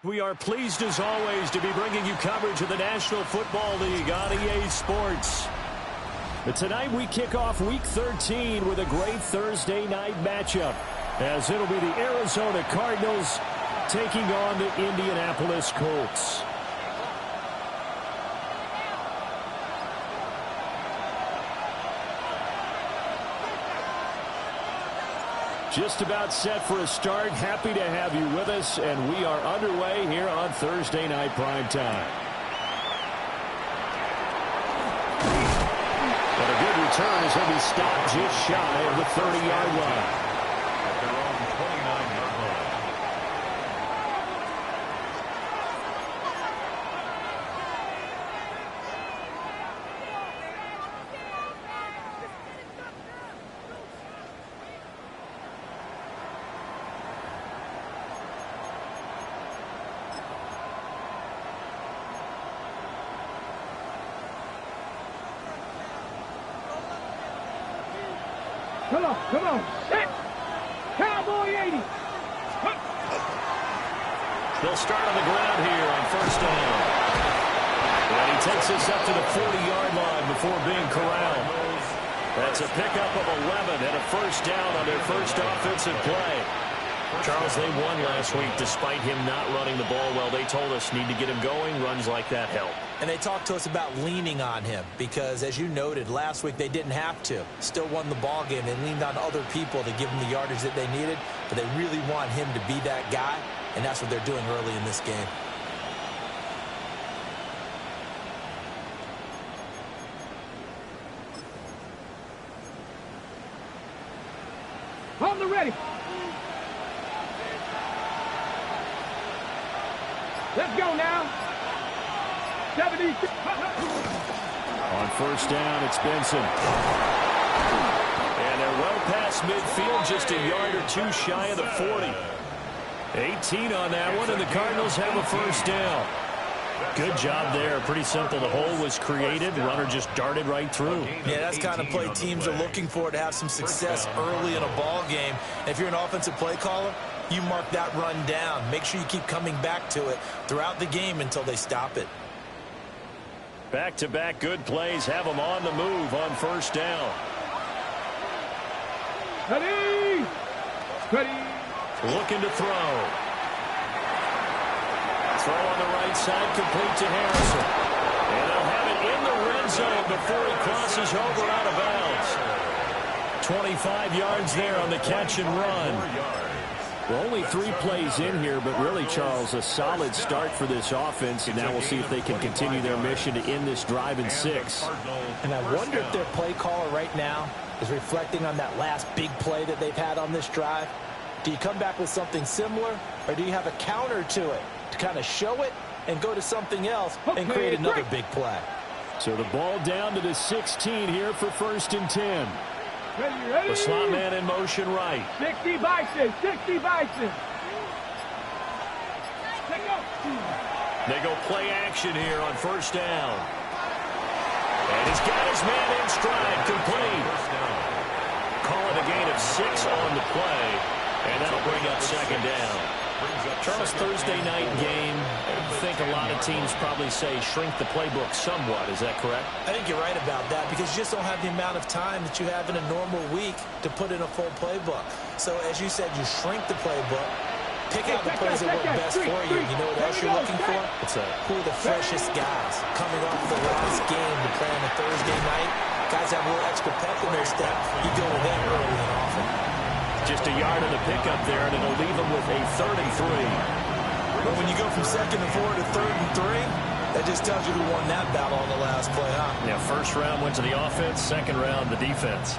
We are pleased as always to be bringing you coverage of the National Football League on EA Sports. But tonight we kick off Week 13 with a great Thursday night matchup, as it'll be the Arizona Cardinals taking on the Indianapolis Colts. Just about set for a start. Happy to have you with us, and we are underway here on Thursday Night Primetime. But a good return as he'll be stopped just shy of the 30-yard line. At their own 29-yard line. Come on, set! Cowboy 80! They'll start on the ground here on first down. And he takes us up to the 40-yard line before being corralled. That's a pickup of 11 and a first down on their first offensive play. Charles, they won last week despite him not running the ball well. They told us need to get him going. Runs like that help. And they talked to us about leaning on him because, as you noted, last week they didn't have to. Still won the ball game. They leaned on other people to give them the yardage that they needed, but they really want him to be that guy, and that's what they're doing early in this game. On the ready. Let's go now. 70. On first down, it's Benson. And they're well past midfield, just a yard or two shy of the 40. 18 on that one, and the Cardinals have a first down. Good job there. Pretty simple. The hole was created. Runner just darted right through. Yeah, that's the kind of play teams are looking for to have some success early in a ball game. And if you're an offensive play caller, you mark that run down. Make sure you keep coming back to it throughout the game until they stop it. Back-to-back good plays have them on the move on first down. Ready! Ready! Looking to throw. Throw on the right side, complete to Harrison. And they'll have it in the red zone before he crosses over out of bounds. 25 yards there on the catch and run. Well, only 3 plays in here, but really, Charles, a solid start for this offense, and now we'll see if they can continue their mission to end this drive in 6. And I wonder if their play caller right now is reflecting on that last big play that they've had on this drive. Do you come back with something similar, or do you have a counter to it to kind of show it and go to something else and create another big play? So the ball down to the 16 here for first and 10. Ready. The slot man in motion right. 60 Bison, 60 Bison. They go play action here on first down. And he's got his man in stride, complete. Call it a gain of 6 on the play, and that'll bring up second down. Charles, Thursday night game, I think a lot of teams probably say shrink the playbook somewhat. Is that correct? I think you're right about that because you just don't have the amount of time that you have in a normal week to put in a full playbook. So, as you said, you shrink the playbook, pick out the plays that work best for you. You know what else you're looking for? Who are the freshest guys coming off the last game to play on a Thursday night? Guys have a little extra pep in their step. You go with them early and often. Just a yard of the pickup there, and it'll leave them with a 3rd and 3. But when you go from 2nd and 4 to 3rd and 3, that just tells you who won that battle on the last play, huh? Yeah, first round went to the offense, second round the defense.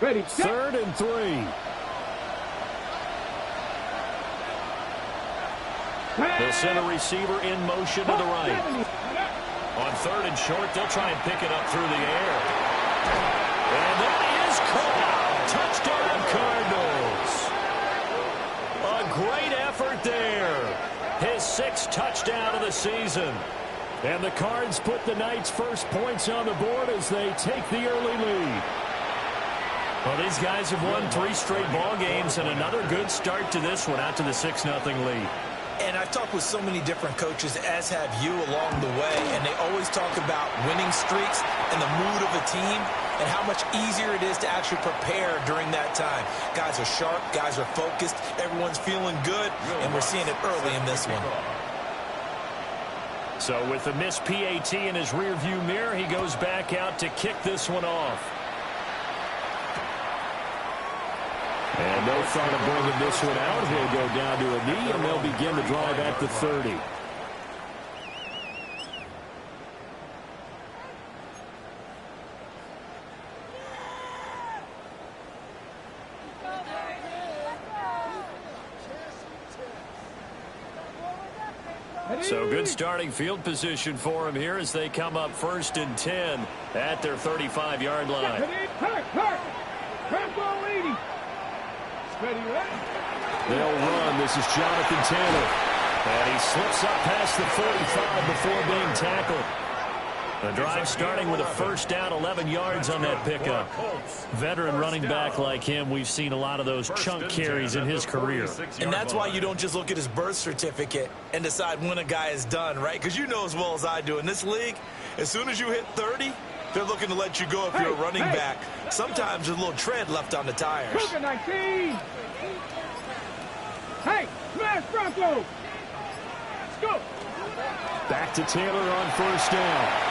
Ready. 3rd and 3. They'll send a receiver in motion to the right. On 3rd and short, they'll try and pick it up through the air. And that is caught. Touchdown, Cardinals. A great effort there. His 6th touchdown of the season. And the Cards put the Knights' first points on the board as they take the early lead. Well, these guys have won 3 straight ball games and another good start to this one out to the 6-0 lead. And I've talked with so many different coaches, as have you, along the way, and they always talk about winning streaks and the mood of a team and how much easier it is to actually prepare during that time. Guys are sharp, guys are focused, everyone's feeling good, and we're seeing it early in this one. So with the missed PAT in his rearview mirror, he goes back out to kick this one off. And no thought of bringing this one out. He'll go down to a knee, and they'll begin the drive at the 30. So good starting field position for him here as they come up 1st and 10 at their 35-yard line. They'll run. This is Jonathan Taylor. And he slips up past the 45 before being tackled. The drive starting with a 1st down, 11 yards on that pickup. Veteran running back like him, we've seen a lot of those chunk carries in his career. And that's why you don't just look at his birth certificate and decide when a guy is done, right? Because you know as well as I do, in this league, as soon as you hit 30, they're looking to let you go if you're a running back. Sometimes there's a little tread left on the tires. Hey, smash Bronco! Let's go! Back to Taylor on 1st down.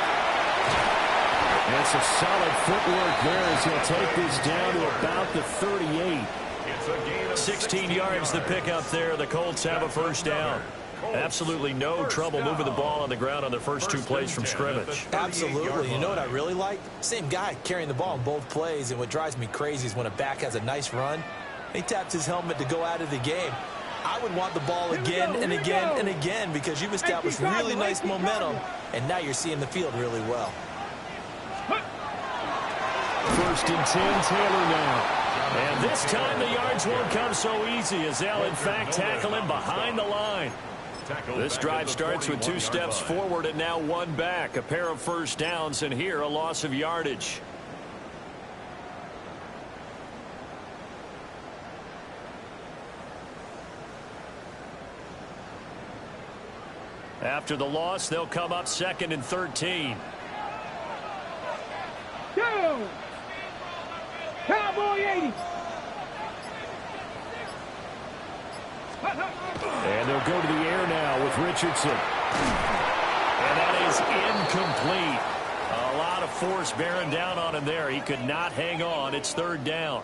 That's a solid footwork there as he'll take this down to about the 38. 16 yards the pickup there. The Colts have a 1st down. Absolutely no trouble moving the ball on the ground on their first 2 plays from scrimmage. Absolutely. You know what I really like? Same guy carrying the ball in both plays, and what drives me crazy is when a back has a nice run, he taps his helmet to go out of the game. I would want the ball again and again and again because you've established really nice momentum, and now you're seeing the field really well. 1st and 10, Taylor now. And this time the yards won't come so easy as they'll, in fact, tackle him behind the line. This drive starts with 2 steps forward and now 1 back. A pair of 1st downs, and here a loss of yardage. After the loss, they'll come up 2nd and 13. Go! Cowboy 80! And they'll go to the air now with Richardson. And that is incomplete. A lot of force bearing down on him there. He could not hang on. It's 3rd down.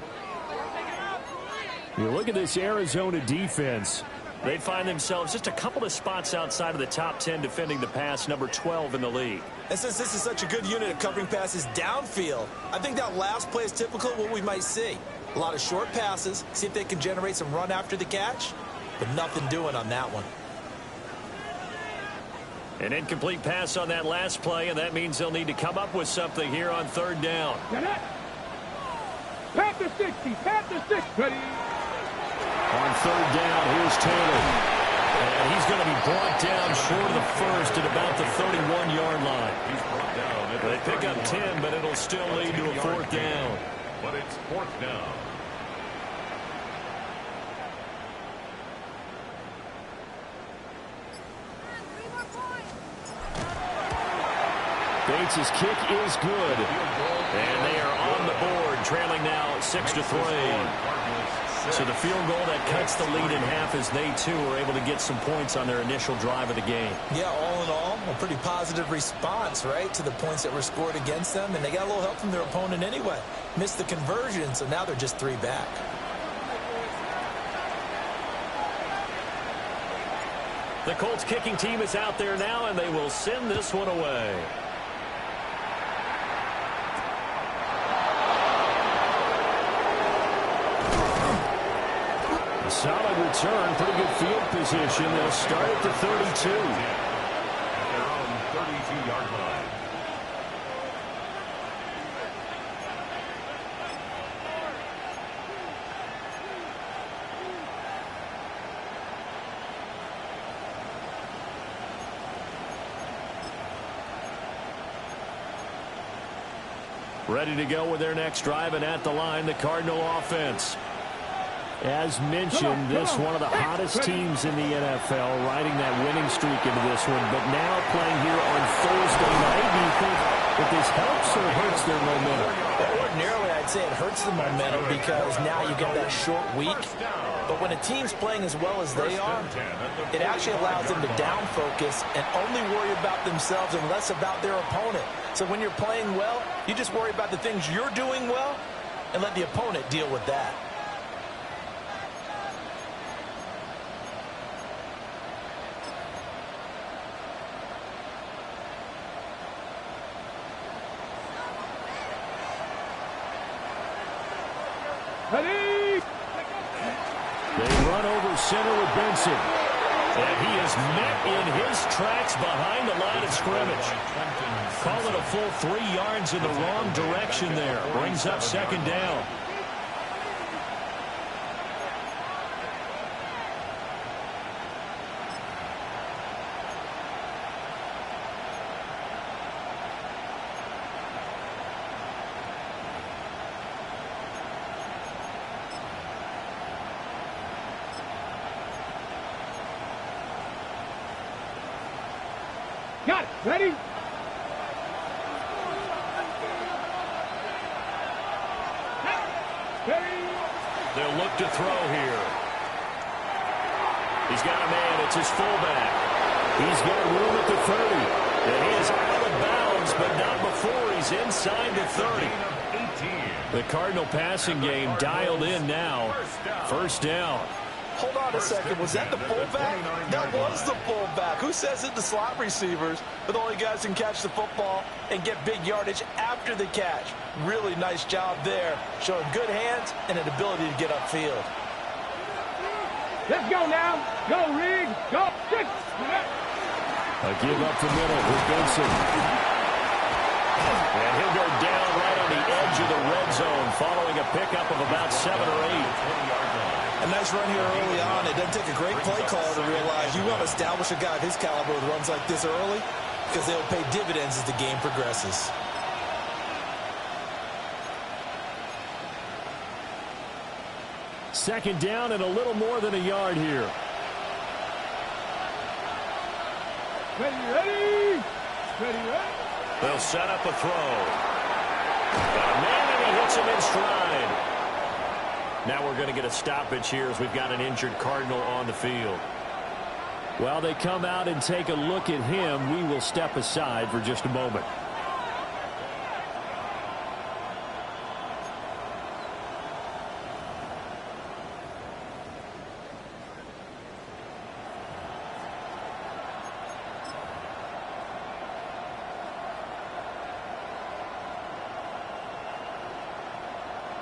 You look at this Arizona defense. They find themselves just a couple of spots outside of the top 10 defending the pass, number 12 in the league. And since this is such a good unit of covering passes downfield, I think that last play is typical of what we might see. A lot of short passes, see if they can generate some run after the catch, but nothing doing on that one. An incomplete pass on that last play, and that means they'll need to come up with something here on 3rd down. Pat the 60, pat the 60. On 3rd down, here's Taylor. And he's going to be brought down short of the 1st at about the 31-yard line. They pick up 10, but it'll still lead to a 4th down. But it's 4th down. Bates' kick is good. And they are on the board, trailing now 6-3. So the field goal that cuts the lead in half as they, too, are able to get some points on their initial drive of the game. Yeah, all in all, a pretty positive response, right, to the points that were scored against them. And they got a little help from their opponent anyway. Missed the conversion, so now they're just 3 back. The Colts kicking team is out there now, and they will send this one away. Solid return, pretty good field position. They'll start at the 32. At their own 32-yard line. Ready to go with their next drive, and at the line, the Cardinal offense. As mentioned, this one of the hottest teams in the NFL, riding that winning streak into this one, but now playing here on Thursday night. Do you think that this helps or hurts their momentum? Ordinarily, I'd say it hurts the momentum because now you get that short week. But when a team's playing as well as they are, it actually allows them to down focus and only worry about themselves and less about their opponent. So when you're playing well, you just worry about the things you're doing well and let the opponent deal with that. Ready? They run over center with Benson. And he is met in his tracks behind the line of scrimmage. Call it a full 3 yards in the wrong direction there. Brings up second down. Got it. Ready? They'll look to throw here. He's got a man. It's his fullback. He's got room at the 30. And he is out of bounds, but not before he's inside the 30. The Cardinal passing game dialed in now. First down. Hold on a second. Was that the fullback? That was the fullback. Who says it? The slot receivers are the only guys who can catch the football and get big yardage after the catch. Really nice job there, showing good hands and an ability to get upfield. Let's go now. Go, Riggs. Go. A give up the middle with Benson. And he'll go down right on the edge of the red zone following a pickup of about 7 or 8. A nice run here early on. It doesn't take a great play caller to realize you want to establish a guy of his caliber with runs like this early because they'll pay dividends as the game progresses. Second down and a little more than a yard here. Ready? They'll set up a throw. Got a man, and he hits him in stride. Now we're going to get a stoppage here as we've got an injured Cardinal on the field. While they come out and take a look at him, we will step aside for just a moment.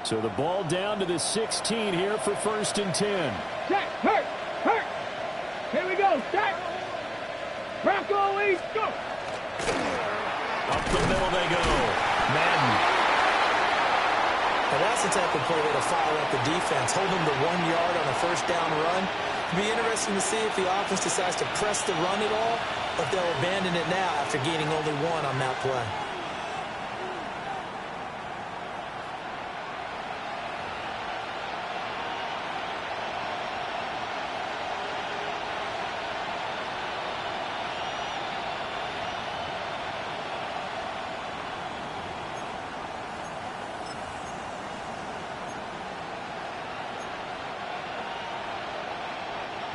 So the ball down to the 16 here for 1st and 10. Set. Hurt. Here we go. Set. Bronco East. Go. Up the middle they go. Madden. Now that's the type of play that'll fire up the defense. Hold them to 1 yard on a first down run. It'll be interesting to see if the offense decides to press the run at all, or if they'll abandon it now after gaining only 1 on that play.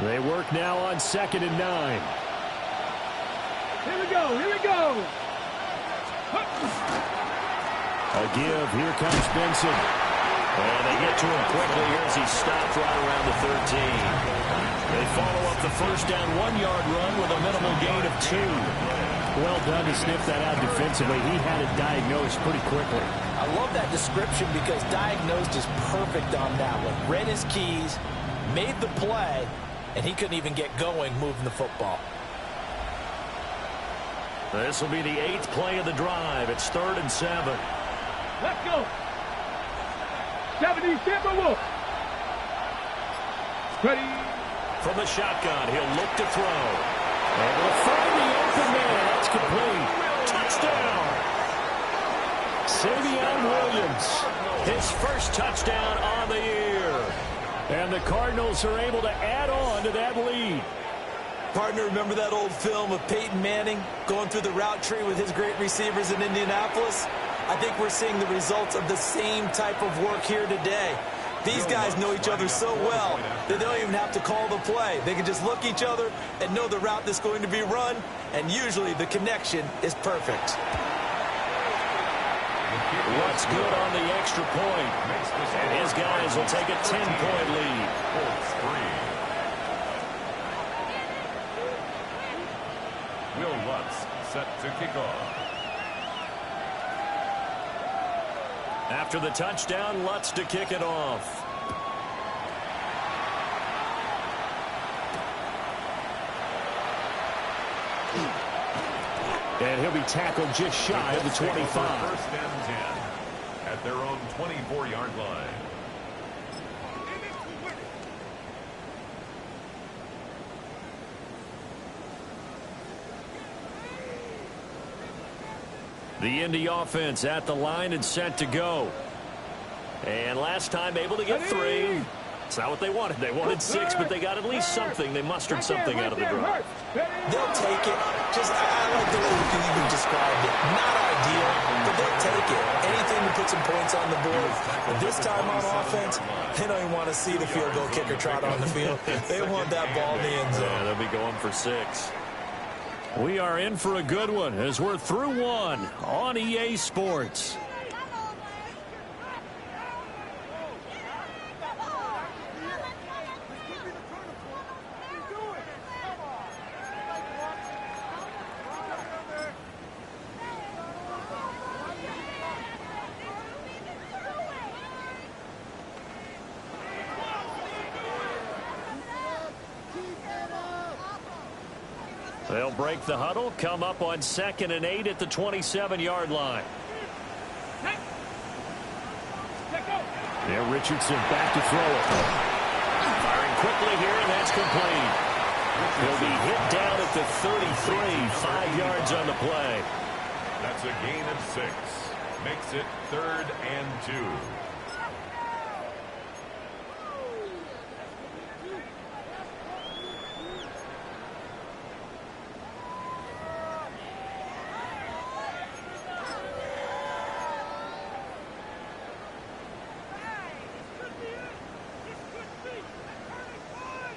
They work now on 2nd and 9. Here we go. A give. Here comes Benson. And they get to him quickly here as he stopped right around the 13. They follow up the first down 1-yard run with a minimal gain of 2. Well done to sniff that out defensively. He had it diagnosed pretty quickly. I love that description because diagnosed is perfect on that one. Read his keys, made the play, and he couldn't even get going moving the football. This will be the 8th play of the drive. It's 3rd and 7. Let's go. 70 Timberwolves. Ready? From the shotgun, he'll look to throw. And will find the open man. That's complete. Touchdown. Savion Williams. His first touchdown on the year. And the Cardinals are able to add on to that lead. Partner, remember that old film of Peyton Manning going through the route tree with his great receivers in Indianapolis? I think we're seeing the results of the same type of work here today. These guys know each other so well that they don't even have to call the play. They can just look each other and know the route that's going to be run, and usually the connection is perfect. What's good on the extra point? And his guys will take a 10-point lead. Colts 3. Will Lutz set to kick off. After the touchdown, Lutz to kick it off. And he'll be tackled just shy of the 25. First and 10 at their own 24-yard line. The Indy offense at the line and set to go. And last time able to get 3. It's not what they wanted. They wanted 6, but they got at least something. They mustered something out of the drive. They'll take it. I like the way you even described it. Not ideal, but they'll take it. Anything to put some points on the board. This time on offense, they don't even want to see the field goal kicker trot on the field. They want that ball in the end zone. Yeah, they'll be going for 6. We are in for a good one as we're through one on EA Sports. They'll break the huddle, come up on 2nd and 8 at the 27-yard line. There, Richardson back to throw it. Firing quickly here, and that's complete. He'll be hit down at the 33, 5 yards on the play. That's a gain of 6. Makes it 3rd and 2.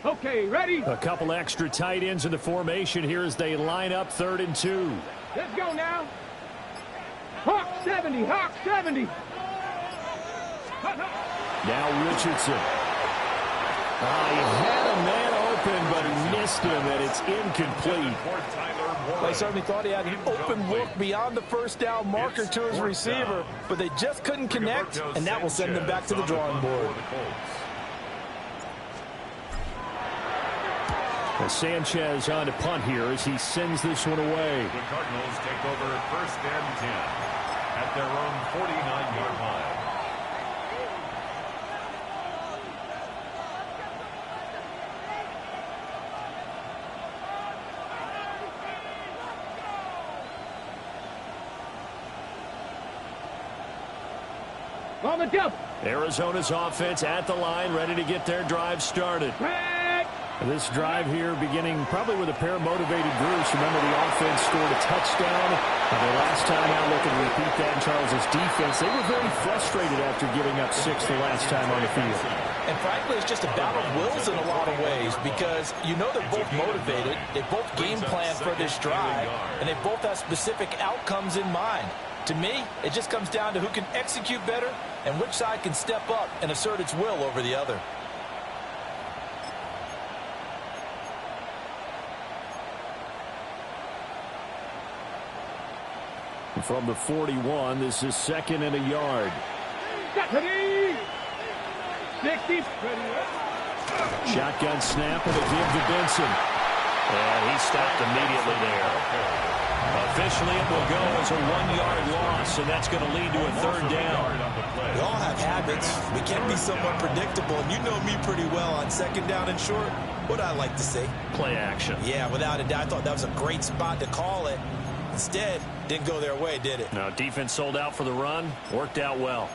Okay, ready? A couple extra tight ends in the formation here as they line up 3rd and 2. Let's go now. Hawk 70, Hawk 70. Now Richardson. He had a man open, but he missed him, and it's incomplete. They certainly thought he had an open look beyond the first down marker to his receiver, but they just couldn't connect, and that will send them back to the drawing board. Sanchez on to punt here as he sends this one away. The Cardinals take over 1st and 10 at their own 49-yard line. On the double. Arizona's offense at the line, ready to get their drive started. This drive here beginning probably with a pair of motivated groups. Remember, the offense scored a touchdown. The last time out, looking to repeat that in Charles' defense. They were very frustrated after giving up 6 the last time on the field. And frankly, it's just a battle of wills in a lot of ways because you know they're both motivated. They both game plan for this drive, and they both have specific outcomes in mind. To me, it just comes down to who can execute better and which side can step up and assert its will over the other. From the 41, this is 2nd and a yard. 60. Shotgun snap and a give to Benson. And he stopped immediately there. Officially, it will go as a 1-yard loss, and that's going to lead to a 3rd down. We all have habits. We can be somewhat predictable, and you know me pretty well on 2nd down and short. What I like to see. Play action. Yeah, without a doubt. I thought that was a great spot to call it. Instead, didn't go their way, did it? No, defense sold out for the run. Worked out well.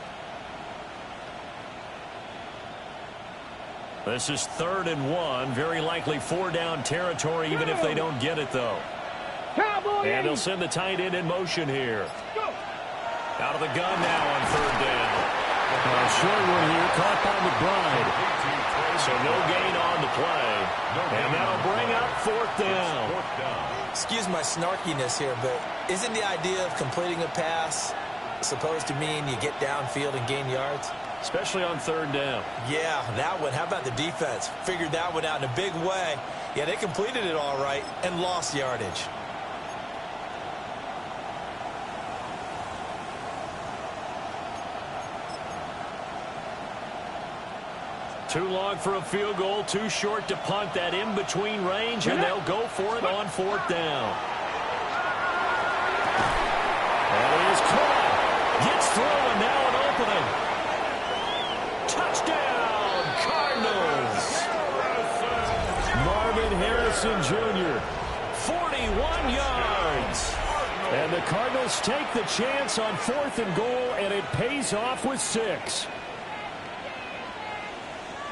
This is 3rd and 1. Very likely 4-down territory, even if they don't get it, though. And they'll send the tight end in motion here. Out of the gun now on 3rd down. Short one here, caught by McBride. So no gain on the play. And that'll bring up 4th down. Excuse my snarkiness here, but isn't the idea of completing a pass supposed to mean you get downfield and gain yards? Especially on 3rd down. Yeah, that one. How about the defense? Figured that one out in a big way. Yeah, they completed it all right and lost yardage. Too long for a field goal, too short to punt. That in-between range, and they'll go for it on 4th down. That is caught. Gets through, and now an opening. Touchdown, Cardinals. Marvin Harrison Jr. 41 yards. And the Cardinals take the chance on 4th and goal, and it pays off with 6.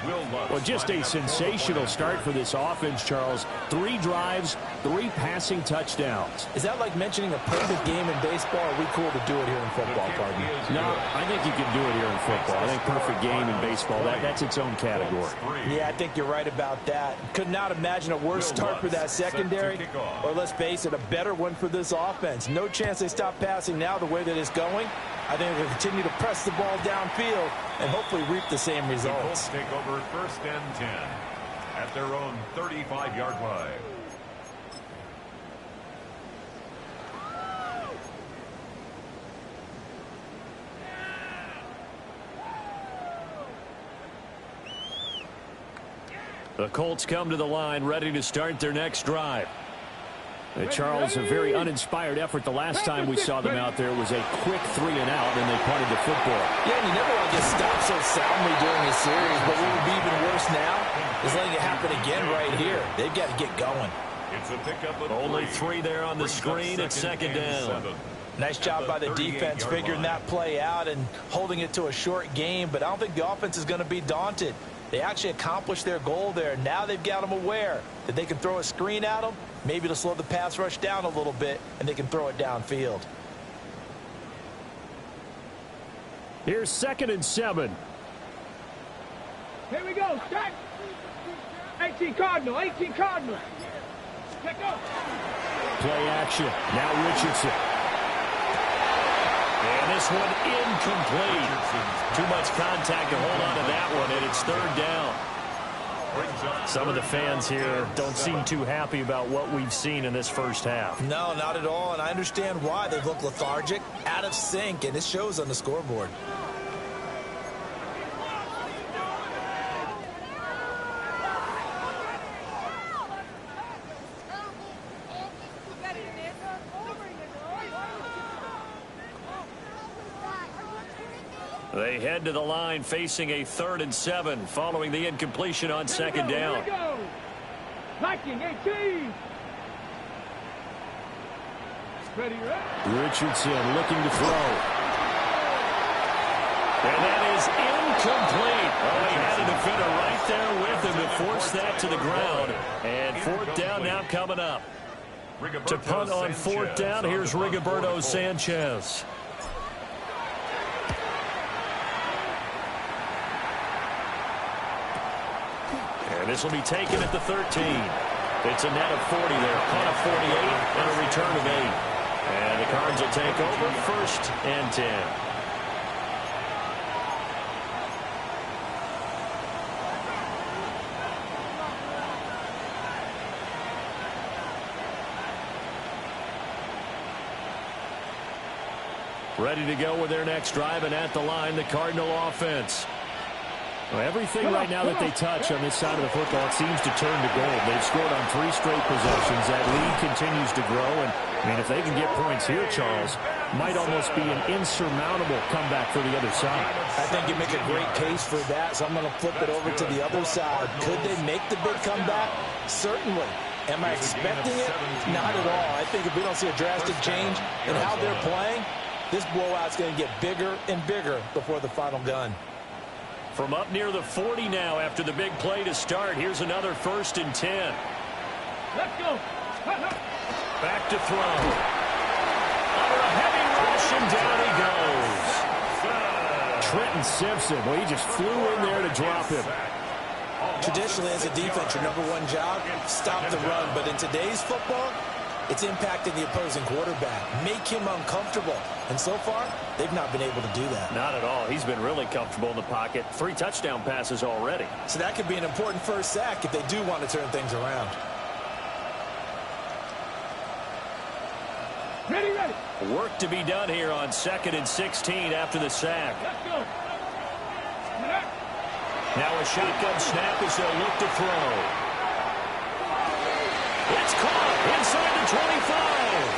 Well, just a sensational start for this offense, Charles. 3 drives, 3 passing touchdowns. Is that like mentioning a perfect game in baseball? Or are we cool to do it here in football, pardon? No, I think you can do it here in football. I think perfect game in baseball, that's its own category. Yeah, I think you're right about that. Could not imagine a worse start for that secondary, or let's face it, a better one for this offense. No chance they stop passing now the way that it's going. I think they'll continue to press the ball downfield and hopefully reap the same results. The Colts take over 1st and 10 at their own 35-yard line. The Colts come to the line ready to start their next drive. Charles, a very uninspired effort the last time we saw them out there. It was a quick 3-and-out, and they punted the football. Yeah, and you never want to get stopped so soundly during a series, but what would be even worse now is letting it happen again right here. They've got to get going. It's a pickup of Only 3 there on the screen at 2nd down. Nice job by the defense figuring that play out and holding it to a short game, but I don't think the offense is going to be daunted. They actually accomplished their goal there. Now they've got them aware that they can throw a screen at them, maybe to slow the pass rush down a little bit, and they can throw it downfield. Here's 2nd and 7. Here we go. Start. 18 Cardinal. 18 Cardinal. Check up. Play action. Now Richardson. And this one incomplete. Too much contact to hold on to that one, and it's 3rd down. Some of the fans here don't seem too happy about what we've seen in this first half. No, not at all, and I understand why. They look lethargic, out of sync, and it shows on the scoreboard. They head to the line facing a 3rd and 7 following the incompletion on 2nd down. Viking 18. Ready, Richardson looking to throw. And that is incomplete. Oh, he had a defender right there with him to force that to the ground. And 4th down now coming up. To punt on 4th down, here's Rigoberto Sanchez. And this will be taken at the 13. It's a net of 40 there. Punt of 48 and a return of 8. And the Cards will take over 1st and 10. Ready to go with their next drive, and at the line, the Cardinal offense. Well, everything right now that they touch on this side of the football, it seems to turn to gold. They've scored on 3 straight possessions. That lead continues to grow. And, I mean, if they can get points here, Charles, might almost be an insurmountable comeback for the other side. I think you make a great case for that, so I'm going to flip it over to the other side. Could they make the big comeback? Certainly. Am I expecting it? Not at all. I think if we don't see a drastic change in how they're playing, this blowout's going to get bigger and bigger before the final gun. From up near the 40 now after the big play to start. Here's another 1st and 10. Let's go. Back to throw. Under a heavy rush, and down he goes. Trenton Simpson, well, he just flew in there to drop him. Traditionally, as a defense, your #1 job, stop the run. But in today's football, it's impacting the opposing quarterback. Make him uncomfortable. And so far, they've not been able to do that. Not at all. He's been really comfortable in the pocket. 3 touchdown passes already. So that could be an important first sack if they do want to turn things around. Ready. Work to be done here on 2nd and 16 after the sack. Let's go. Now a shotgun snap as they'll look to throw. It's caught inside the 25.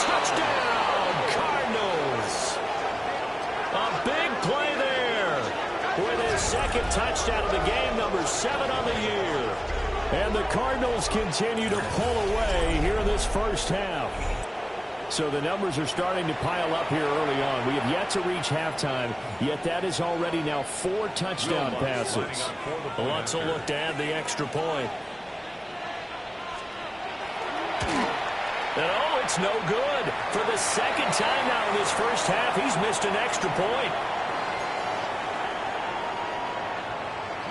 Touchdown, Cardinals. A big play there with his 2nd touchdown of the game, #7 on the year. And the Cardinals continue to pull away here in this first half. So the numbers are starting to pile up here early on. We have yet to reach halftime, yet that is already now 4 touchdown passes. Lutz will look to add the extra point. And oh, it's no good. For the 2nd time now in this first half, he's missed an extra point.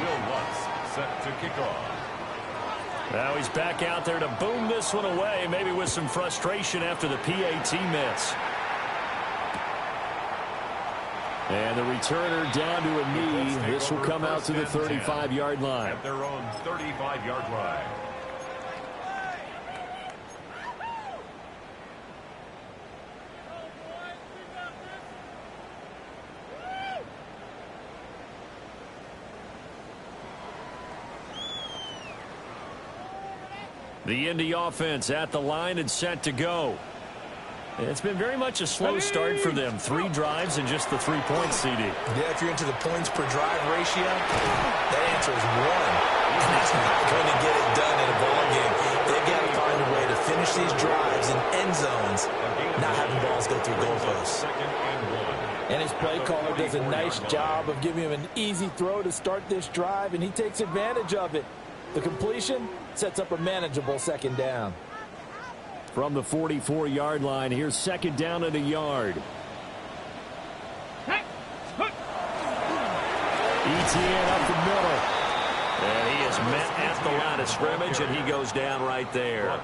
Will Lutz set to kick off. Now he's back out there to boom this one away, maybe with some frustration after the PAT miss. And the returner down to a knee. This will come out to the 35-yard line. At their own 35-yard line. The Indy offense at the line and set to go. It's been very much a slow start for them. 3 drives and just the 3 points, CD. Yeah, if you're into the points per drive ratio, that answer is 1. And that's not going to get it done in a ball game. They've got to find a way to finish these drives in end zones, not having balls go through goalposts. And his play caller does a nice job of giving him an easy throw to start this drive, and he takes advantage of it. The completion sets up a manageable 2nd down. From the 44-yard line, here's 2nd down and a yard. Etienne up the middle. And he is met at the line of scrimmage, and he goes down right there.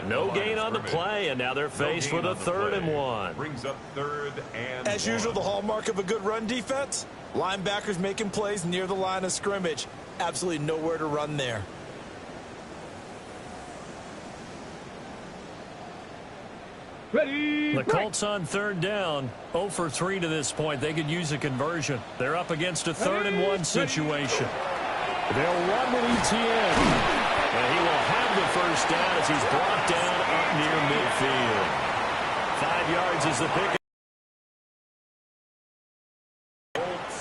No gain on the play, and now they're faced with a 3rd and 1. Brings up 3rd and As usual, the hallmark of a good run defense, linebackers making plays near the line of scrimmage. Absolutely nowhere to run there. Ready. The Colts on 3rd down, 0 for 3 to this point. They could use a conversion. They're up against a 3rd and 1 situation. They'll run with Etienne. And he will have the 1st down as he's brought down up near midfield. 5 yards is the pick.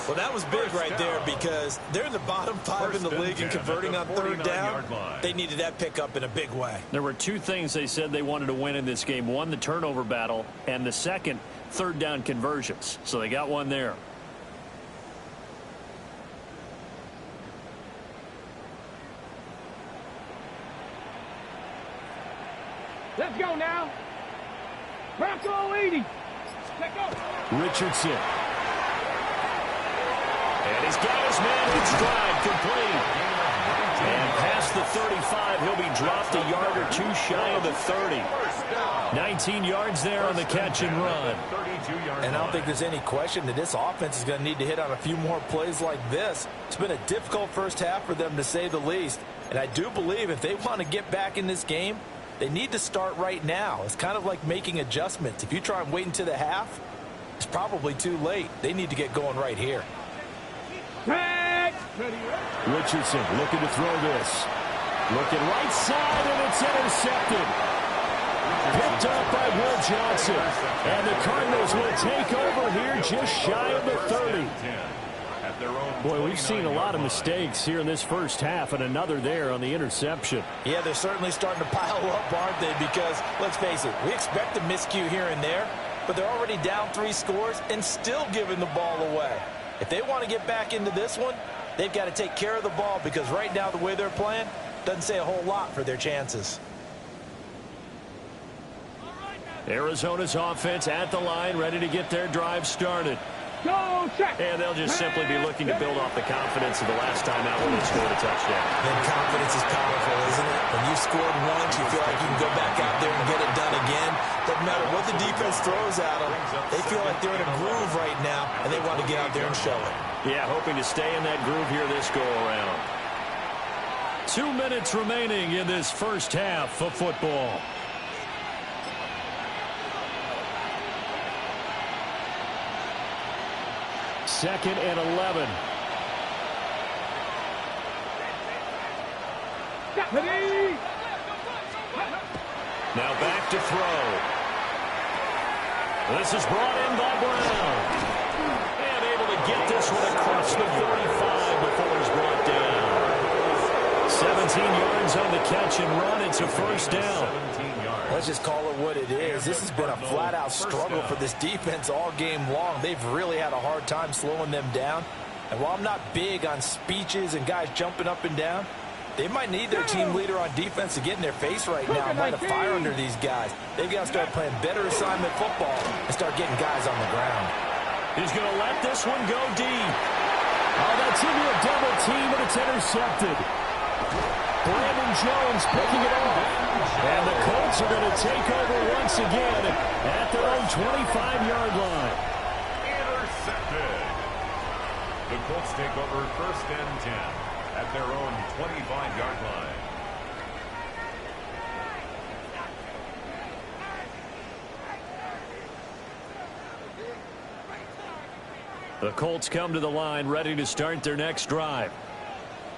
Well, that was big right there because they're in the bottom 5 in the league and converting on 3rd down. They needed that pickup in a big way. There were 2 things they said they wanted to win in this game. 1, the turnover battle, and the 2nd, 3rd down conversions. So they got 1 there. Let's go now. Bronco 80. Let's go. Richardson. And he's got his man in stride, complete. And past the 35, he'll be dropped a yard or 2 shy of the 30. 19 yards there on the catch and run. And I don't think there's any question that this offense is going to need to hit on a few more plays like this. It's been a difficult first half for them, to say the least. And I do believe if they want to get back in this game, they need to start right now. It's kind of like making adjustments. If you try and wait until the half, it's probably too late. They need to get going right here. Richardson looking to throw this. Looking right side, and it's intercepted. Picked up by Will Johnson. And the Cardinals will take over here just shy of the 30. at their own. Boy, we've seen a lot of mistakes here in this first half, and another there on the interception. Yeah, they're certainly starting to pile up, aren't they? Because, let's face it, we expect a miscue here and there, but they're already down 3 scores and still giving the ball away. If they want to get back into this one, they've got to take care of the ball, because right now the way they're playing doesn't say a whole lot for their chances. Arizona's offense at the line, ready to get their drive started. Go, check. And they'll just simply be looking to build off the confidence of the last time out when they scored a touchdown. And confidence is powerful, isn't it? When you've scored once, you feel like you can go back out there and get it done again. Doesn't matter what the defense throws at them. They feel like they're in a groove right now, and they want to get out there and show it. Yeah, hoping to stay in that groove here this go-around. 2 minutes remaining in this first half of football. Second and 11. Now back to throw. This is brought in by Brown. And able to get this one across the 45 before he's brought down. 17 yards on the catch and run. It's a first down. Let's just call it what it is. This has been a flat-out struggle for this defense all game long. They've really had a hard time slowing them down. And while I'm not big on speeches and guys jumping up and down, they might need their team leader on defense to get in their face right now and light a fire under these guys. They've got to start playing better assignment football and start getting guys on the ground. He's going to let this one go deep. Oh, that's into a double team, and it's intercepted. Brandon Jones picking it off. And the Colts are going to take over once again at their own 25-yard line. Intercepted. The Colts take over first and 10 at their own 25-yard line. The Colts come to the line ready to start their next drive.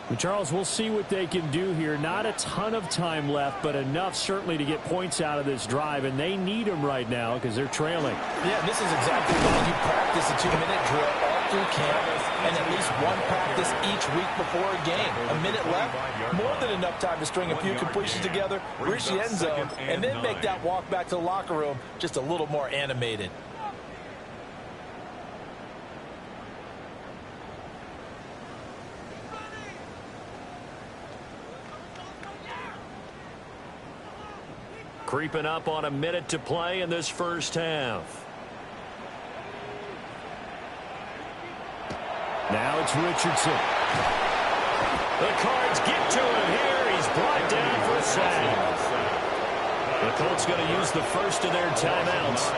And Charles, we'll see what they can do here. Not a ton of time left, but enough certainly to get points out of this drive, and they need them right now because they're trailing. Yeah, this is exactly why you practice a 2-minute drill all through camp and at least one practice each week before a game. A minute left, more than enough time to string a few completions together, reach the end zone, and then make that walk back to the locker room just a little more animated. Creeping up on a minute to play in this first half. Now it's Richardson. The Cards get to him here. He's brought down for a sack. The Colts going to use the first of their timeouts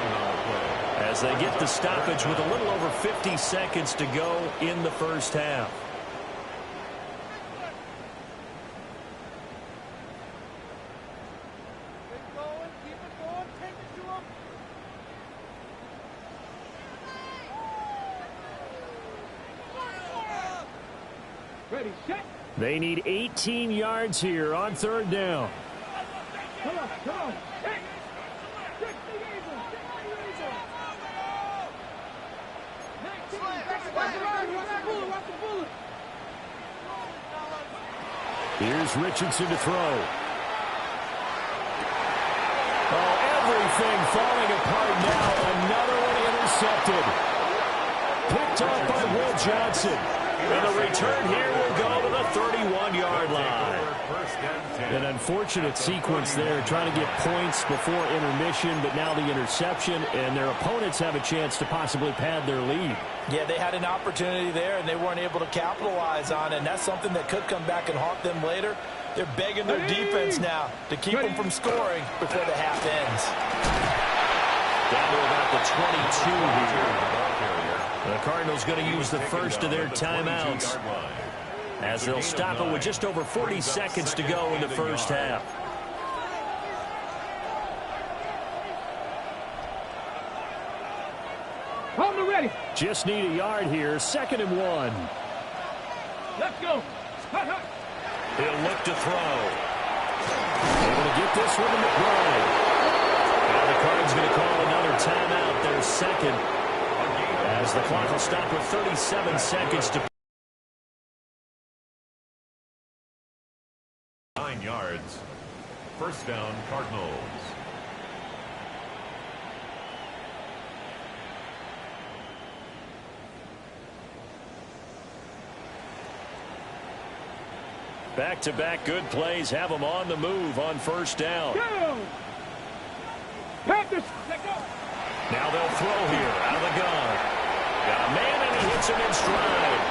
as they get the stoppage with a little over 50 seconds to go in the first half. They need 18 yards here on third down. Come on. Here's Richardson to throw. Oh, everything falling apart now. Another one intercepted. Picked off by Will Johnson. And the return here will go to the 31-yard line. An unfortunate sequence there, trying to get points before intermission, but now the interception, and their opponents have a chance to possibly pad their lead. Yeah, they had an opportunity there, and they weren't able to capitalize on it, and that's something that could come back and haunt them later. They're begging their defense now to keep them from scoring before the half ends. Down to about the 22 here. The Cardinals going to use the first of their timeouts as they'll stop it with just over 40 seconds to go in the first half. Hold ready. Just need a yard here. 2nd and 1. Let's go. He'll look to throw. Able to get this one to McBride. Now the Cards going to call another timeout, their second, as the clock will stop with 37 seconds to 9 yards. First down, Cardinals. Back-to-back good plays have them on the move on first down. Now they'll throw here out of the gun. Got a man, and he hits him in stride.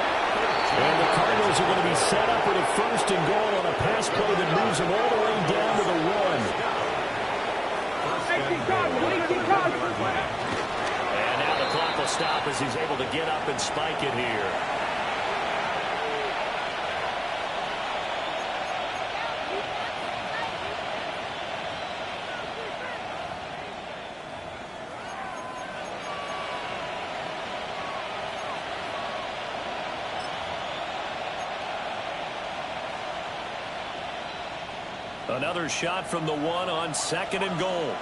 And the Cardinals are going to be set up with a first and goal on a pass play that moves them all the way down to the 1. And now the clock will stop as he's able to get up and spike it here. Another shot from the 1 on second and goal.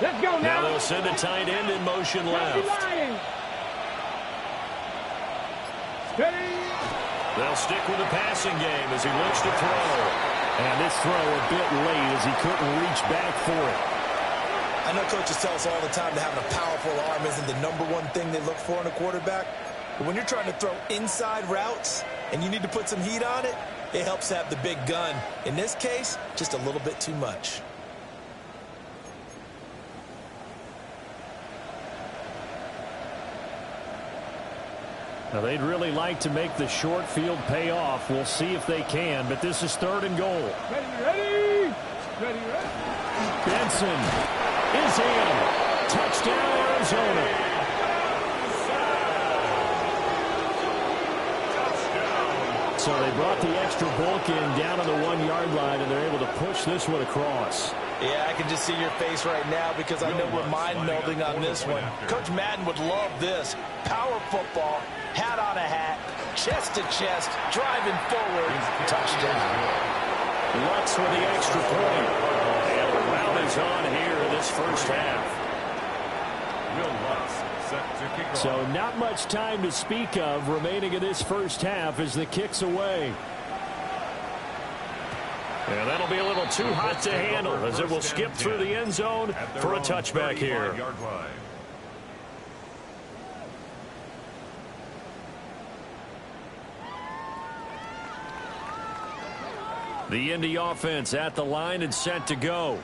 Let's go now. Now they'll send a tight end in motion left. They'll stick with the passing game as he looks to throw. And this throw a bit late as he couldn't reach back for it. I know coaches tell us all the time that having a powerful arm isn't the #1 thing they look for in a quarterback. But when you're trying to throw inside routes and you need to put some heat on it, it helps have the big gun. In this case, just a little bit too much. Now they'd really like to make the short field pay off. We'll see if they can, but this is third and goal. Ready. Benson is in. Touchdown, Arizona. So they brought the extra bulk in down on the 1-yard line, and they're able to push this one across. Yeah, I can just see your face right now because I know we're mind-melding on this one. Coach Madden would love this. Power football, hat on a hat, chest to chest, driving forward, touchdown. Lutz for the extra point. And the round is on here in this first half. Will Lutz set to kick off. So not much time to speak of remaining in this first half as the kick's away. And that'll be a little too hot to handle as it will skip through the end zone for a touchback here. The Indy offense at the line and set to go.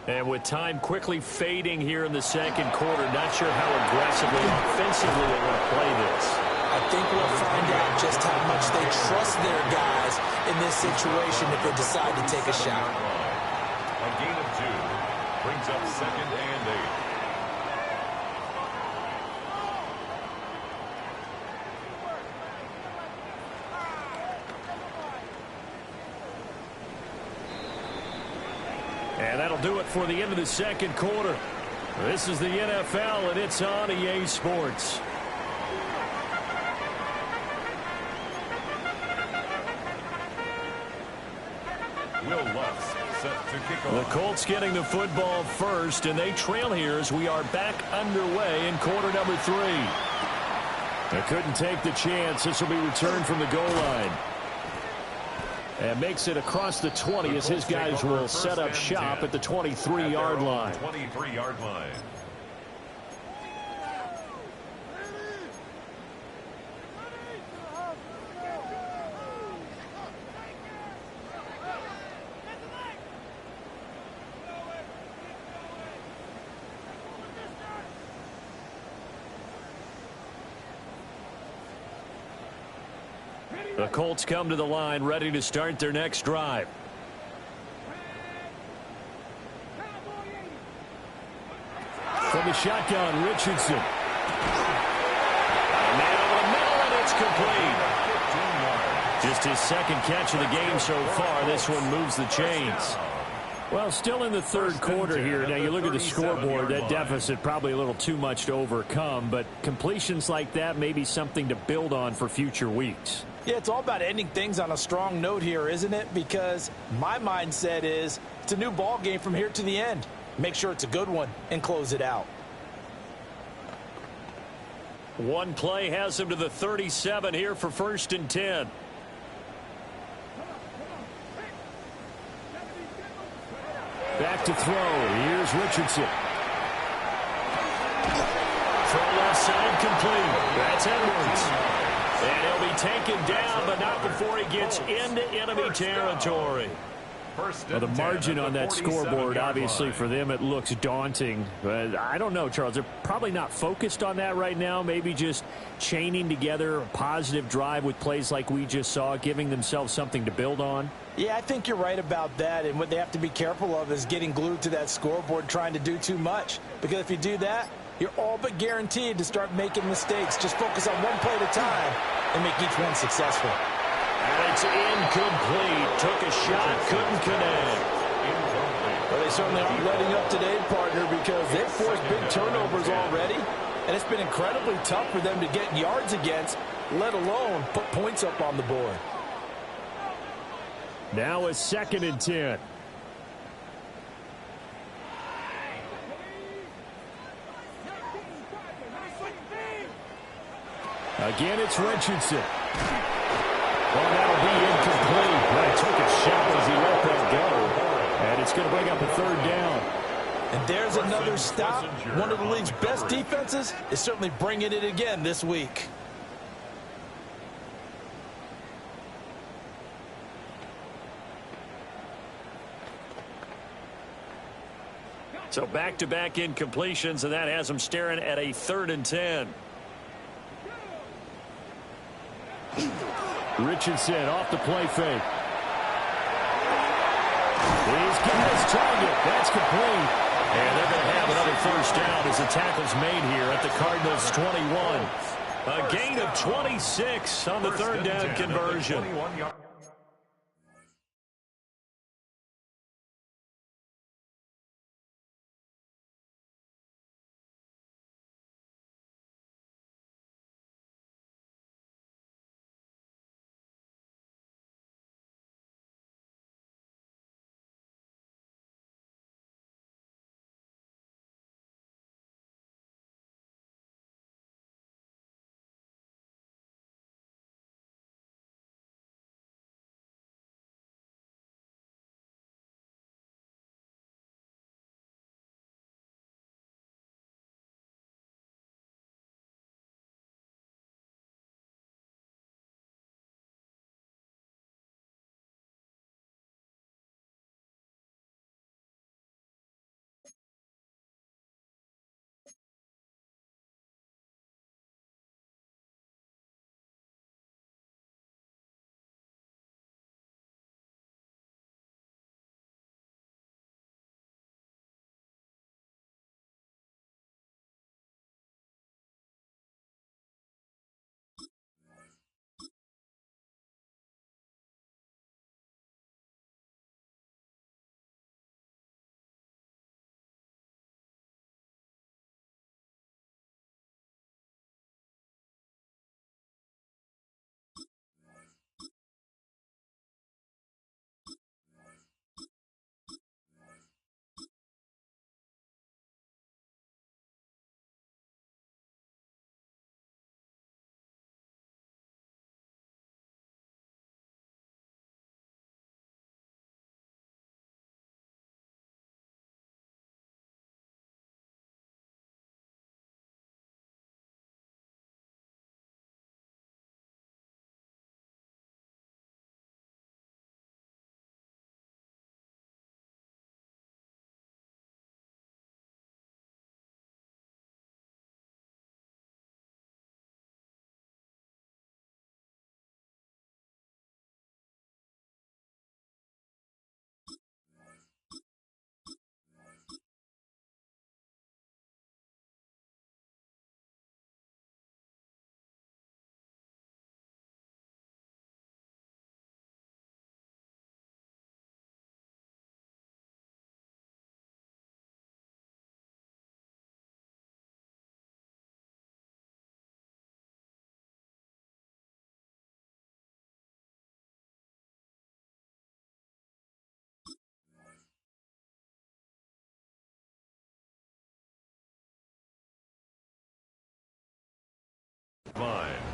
And with time quickly fading here in the second quarter, not sure how aggressively, offensively they want to play this. I think we'll find out just how much they trust their guys in this situation if they decide to take a shot. A gain of 2 brings up 2nd and 8. And that'll do it for the end of the second quarter. This is the NFL, and it's on EA Sports. Will Lutz set to kick off. The Colts getting the football first, and they trail here as we are back underway in quarter number 3. They couldn't take the chance. This will be returned from the goal line. And makes it across the 20 as his guys will set up shop at the 23-yard line. 23-yard line. The Colts come to the line ready to start their next drive. From the shotgun, Richardson. Man over the middle, and it's complete. Just his second catch of the game so far. This one moves the chains. Well, still in the third quarter here. Now, you look at the scoreboard, that deficit probably a little too much to overcome, but completions like that may be something to build on for future weeks. Yeah, it's all about ending things on a strong note here, isn't it? Because my mindset is it's a new ball game from here to the end. Make sure it's a good one and close it out. One play has him to the 37 here for 1st and 10. Back to throw. Here's Richardson. Throw left side complete. That's Edwards. And he'll be taken down, but not before he gets into enemy territory. Well, the margin on that scoreboard, obviously, for them, it looks daunting. But I don't know, Charles. They're probably not focused on that right now. Maybe just chaining together a positive drive with plays like we just saw, giving themselves something to build on. Yeah, I think you're right about that. And what they have to be careful of is getting glued to that scoreboard, trying to do too much. Because if you do that, you're all but guaranteed to start making mistakes. Just focus on one play at a time and make each one successful. And it's incomplete. Took a shot, couldn't connect. Well, they certainly aren't letting up today, partner, because they've forced big turnovers already. And it's been incredibly tough for them to get yards against, let alone put points up on the board. Now a 2nd and 10. Again, it's Richardson. Well, that'll be incomplete. That took a shot as he let that go. And it's going to bring up a 3rd down. And there's another stop. One of the league's best defenses is certainly bringing it again this week. So back-to-back incompletions, and that has them staring at a 3rd and 10. Richardson off the play fake. He's got his target. That's complete. And they're going to have another 1st down as the tackle's made here at the Cardinals' 21. A gain of 26 on the 3rd down conversion.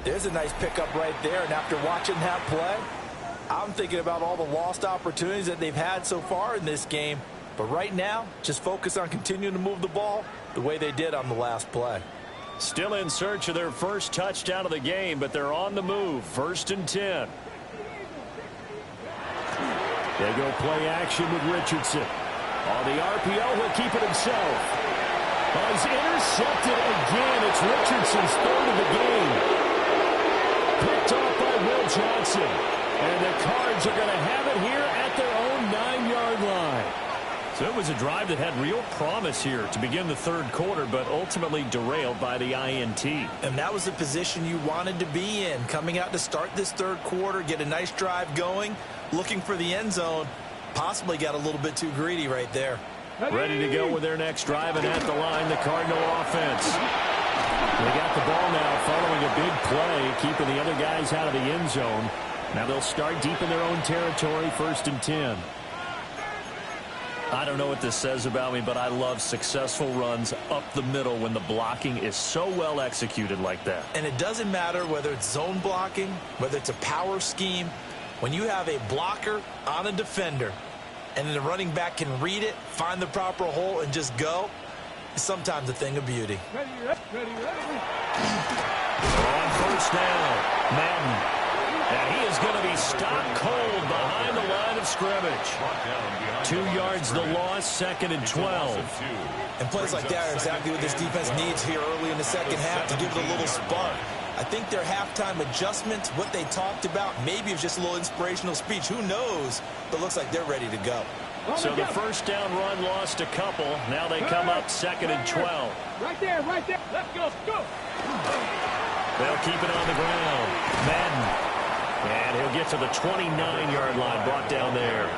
There's a nice pickup right there, and after watching that play, I'm thinking about all the lost opportunities that they've had so far in this game. But right now, just focus on continuing to move the ball the way they did on the last play. Still in search of their first touchdown of the game, but they're on the move. 1st and 10. They go play action with Richardson. On the RPO, he'll keep it himself. Oh, he's intercepted again. It's Richardson's 3rd of the game. Picked off by Will Johnson. And the Cards are going to have it here at their own 9-yard line. So it was a drive that had real promise here to begin the 3rd quarter, but ultimately derailed by the INT. And that was the position you wanted to be in. Coming out to start this 3rd quarter, get a nice drive going, looking for the end zone. Possibly got a little bit too greedy right there. Ready to go with their next drive, and at the line, the Cardinal offense. They got the ball now following a big play, keeping the other guys out of the end zone. Now they'll start deep in their own territory, 1st and 10. I don't know what this says about me, but I love successful runs up the middle when the blocking is so well executed like that. And it doesn't matter whether it's zone blocking, whether it's a power scheme. When you have a blocker on a defender and then the running back can read it, find the proper hole, and just go, it's sometimes a thing of beauty. Ready. On 1st down, Madden. And he is going to be stopped cold behind the line of scrimmage. 2 yards the loss, 2nd and 12. And plays like that are exactly what this defense needs here early in the 2nd half to give it a little spark. I think their halftime adjustments, what they talked about, maybe it's just a little inspirational speech. Who knows? But looks like they're ready to go. So the 1st down run lost a couple. Now they come up 2nd and 12. Right there. Let's go. They'll keep it on the ground. Madden. And he'll get to the 29-yard line, brought down there.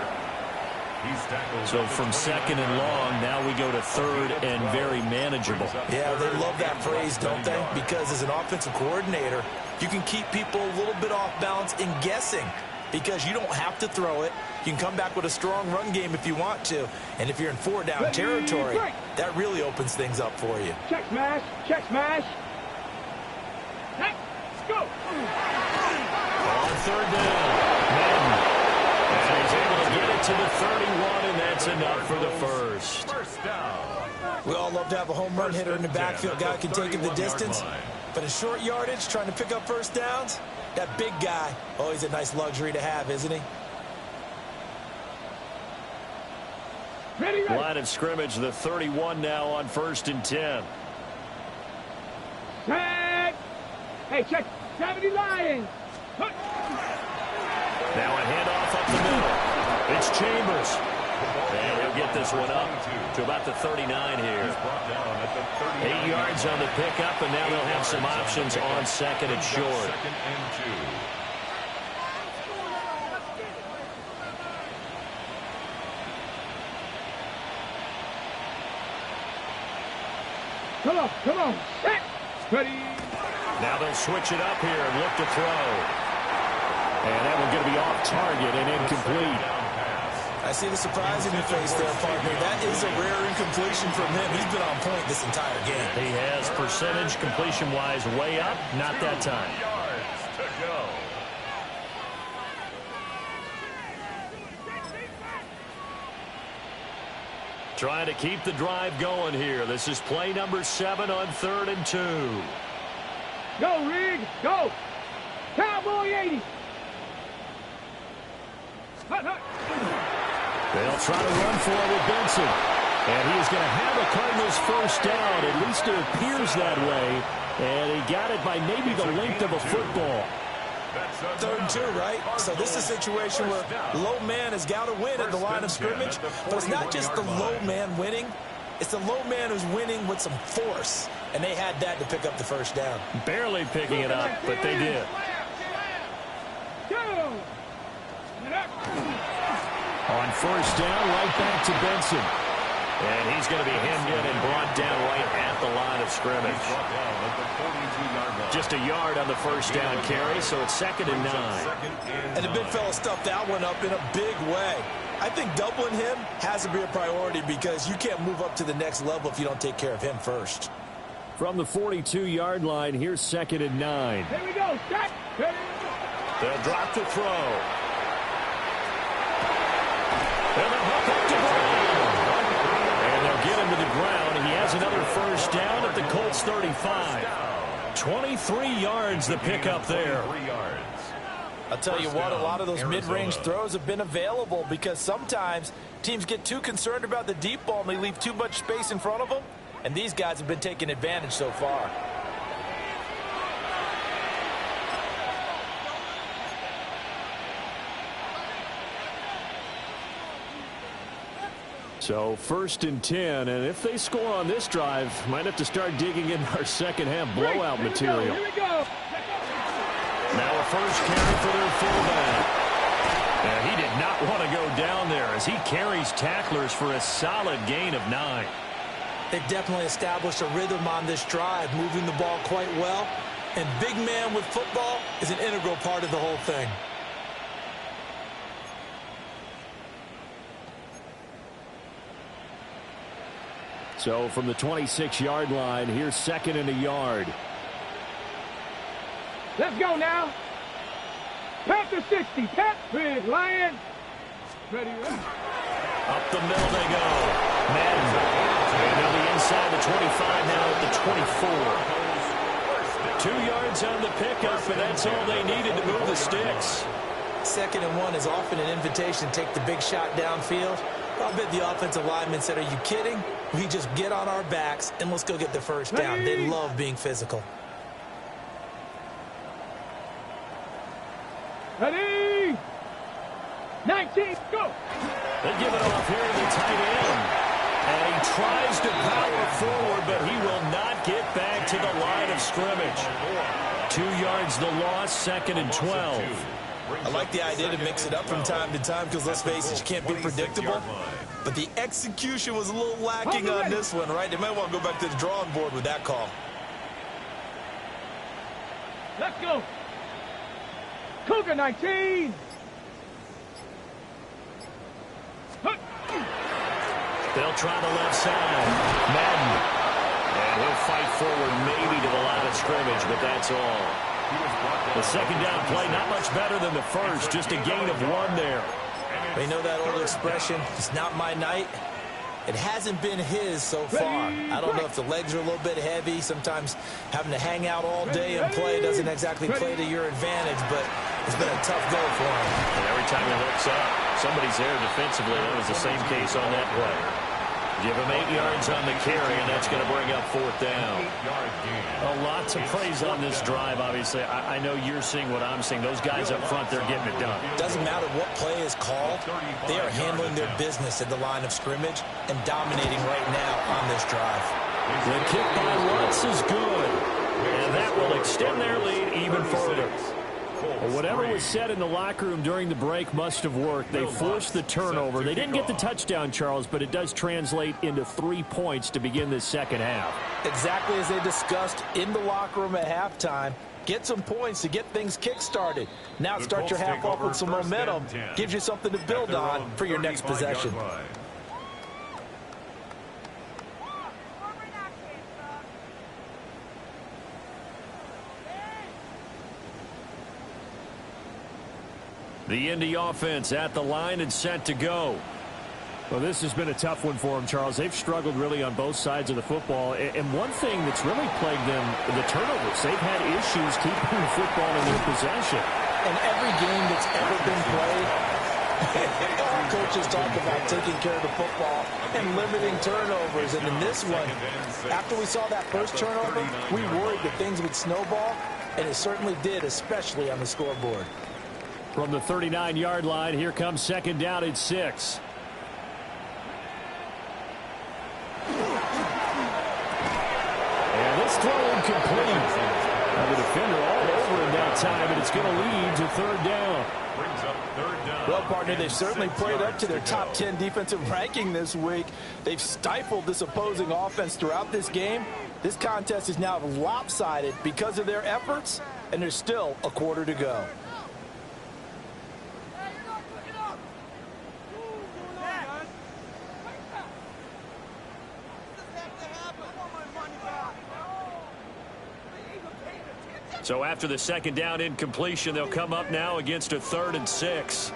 So from 2nd and long, now we go to 3rd and very manageable. Yeah, they love that phrase, don't they? Because as an offensive coordinator, you can keep people a little bit off balance in guessing because you don't have to throw it. You can come back with a strong run game if you want to. And if you're in 4-down territory, that really opens things up for you. Check smash. Let's go. On 3rd down, Madden. And he's able to get it to the 31, and that's enough for the 1st. down. We all love to have a home run hitter in the backfield. Guy can take it the distance. But in short yardage, trying to pick up 1st downs, that big guy, always a nice luxury to have, isn't he? Ready. Line of scrimmage, the 31 now on 1st and 10. Check. Hey, check. 70 Lions. Now a handoff up the middle. It's Chambers. And he'll get this one up to about the 39 here. 8 yards on the pickup, and now they'll have some options on 2nd and short. 2nd and 2. Come on. Set. Ready. Now they'll switch it up here and look to throw. And that one's going to be off target and incomplete. I see the surprise in your face there, partner. That is a rare incompletion from him. He's been on point this entire game. He has percentage completion-wise way up. Not that time. Yards to go. Trying to keep the drive going here. This is play number 7 on 3rd and 2. Go, Rig. Go. Cowboy 80. They'll try to run for it with Benson. And he's going to have a Cardinals 1st down. At least it appears that way. And he got it by maybe the length of a football. 3rd and 2, right? So this is a situation where low man has got to win at the line of scrimmage. But it's not just the low man winning. It's the low man who's winning with some force. And they had that to pick up the 1st down. Barely picking it up, but they did. On 1st down, right back to Benson. And he's going to be hemmed in and brought down right at the line of scrimmage. Just a yard on the 1st down carry, so it's 2nd and 9. And the big fella stuffed that one up in a big way. I think doubling him has to be a priority because you can't move up to the next level if you don't take care of him first. From the 42-yard line, here's 2nd and 9. Here we go. Set. They'll drop the throw. And the hook up to Brown. Colts 35. 23 yards the pickup there. I'll tell you what, a lot of those mid-range throws have been available because sometimes teams get too concerned about the deep ball and they leave too much space in front of them, and these guys have been taking advantage so far. So 1st and 10, and if they score on this drive, might have to start digging in our second half blowout material. Here we go. Now a first carry for their fullback. And he did not want to go down there as he carries tacklers for a solid gain of 9. They've definitely established a rhythm on this drive, moving the ball quite well. And big man with football is an integral part of the whole thing. So from the 26-yard line, here's 2nd and a yard. Let's go now. Panther 60. Big Lion. Ready. Up the middle they go. Madden. And they'll be inside the 25 now at the 24. 2 yards on the pickup, and that's all they needed to move the sticks. 2nd and 1 is often an invitation to take the big shot downfield. I'll bet the offensive lineman said, are you kidding? We just get on our backs and let's go get the first down. They love being physical. Ready. 19. Go. They give it off here to the tight end. And he tries to power forward, but he will not get back to the line of scrimmage. 2 yards the loss, 2nd and 12. I like the idea to mix it up from time to time because, let's face it, you can't be predictable. But the execution was a little lacking on this one, right? They might want to go back to the drawing board with that call. Let's go. Cougar 19. They'll try the left side. Madden. And he'll fight forward maybe to the line of scrimmage, but that's all. The second down play, not much better than the first, just a gain of 1 there. You know that old expression, it's not my night? It hasn't been his so far. I don't know if the legs are a little bit heavy. Sometimes having to hang out all day and play doesn't exactly play to your advantage, but it's been a tough go for him. And every time he looks up, somebody's there defensively. That was the same case on that play. Give him 8 yards on the carry, and that's going to bring up 4th down. A lot to praise on this drive, obviously. I know you're seeing what I'm seeing. Those guys up front, they're getting it done. Doesn't matter what play is called. They are handling their business at the line of scrimmage and dominating right now on this drive. The kick by Lutz is good. And that will extend their lead even further. Well, whatever was said in the locker room during the break must have worked. They forced the turnover. They didn't get the touchdown, Charles, but it does translate into 3 points to begin this second half. Exactly as they discussed in the locker room at halftime. Get some points to get things kick-started. Now start your half off with some momentum. Gives you something to build on for your next possession. The Indy offense at the line and set to go. Well, this has been a tough one for them, Charles. They've struggled really on both sides of the football. And one thing that's really plagued them, the turnovers. They've had issues keeping the football in their possession. In every game that's ever been played, coaches talk about taking care of the football and limiting turnovers. And in this one, after we saw that first turnover, we worried that things would snowball, and it certainly did, especially on the scoreboard. From the 39-yard line, here comes 2nd down at 6. And this throw incomplete. Now the defender all over him that time, and it's going to lead to 3rd down. Brings up 3rd down. Well, partner, they've certainly played up to their top 10 defensive ranking this week. They've stifled this opposing offense throughout this game. This contest is now lopsided because of their efforts, and there's still a quarter to go. So after the 2nd down incompletion, they'll come up now against a 3rd and 6.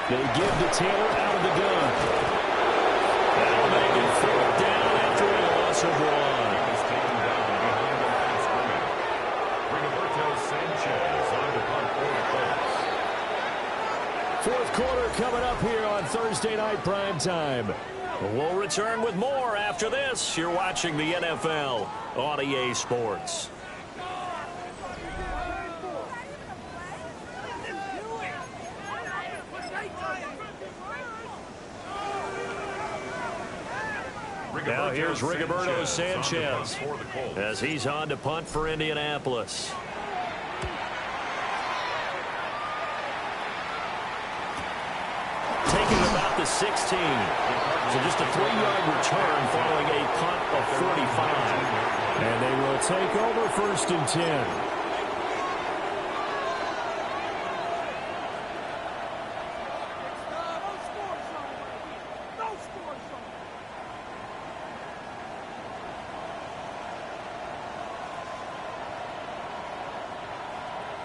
They give to Taylor out of the gun. loss of 1. He's taken down behind the line of scrimmage. Wk13 Sanchez on to punt for the Colts. Fourth quarter coming up here on Thursday Night Primetime. We'll return with more after this. You're watching the NFL on EA Sports. Now here's Wk13 Sanchez as he's on to punt for Indianapolis. Taking it about the 16. So just a 3-yard return following a punt of 45. And they will take over 1st and 10.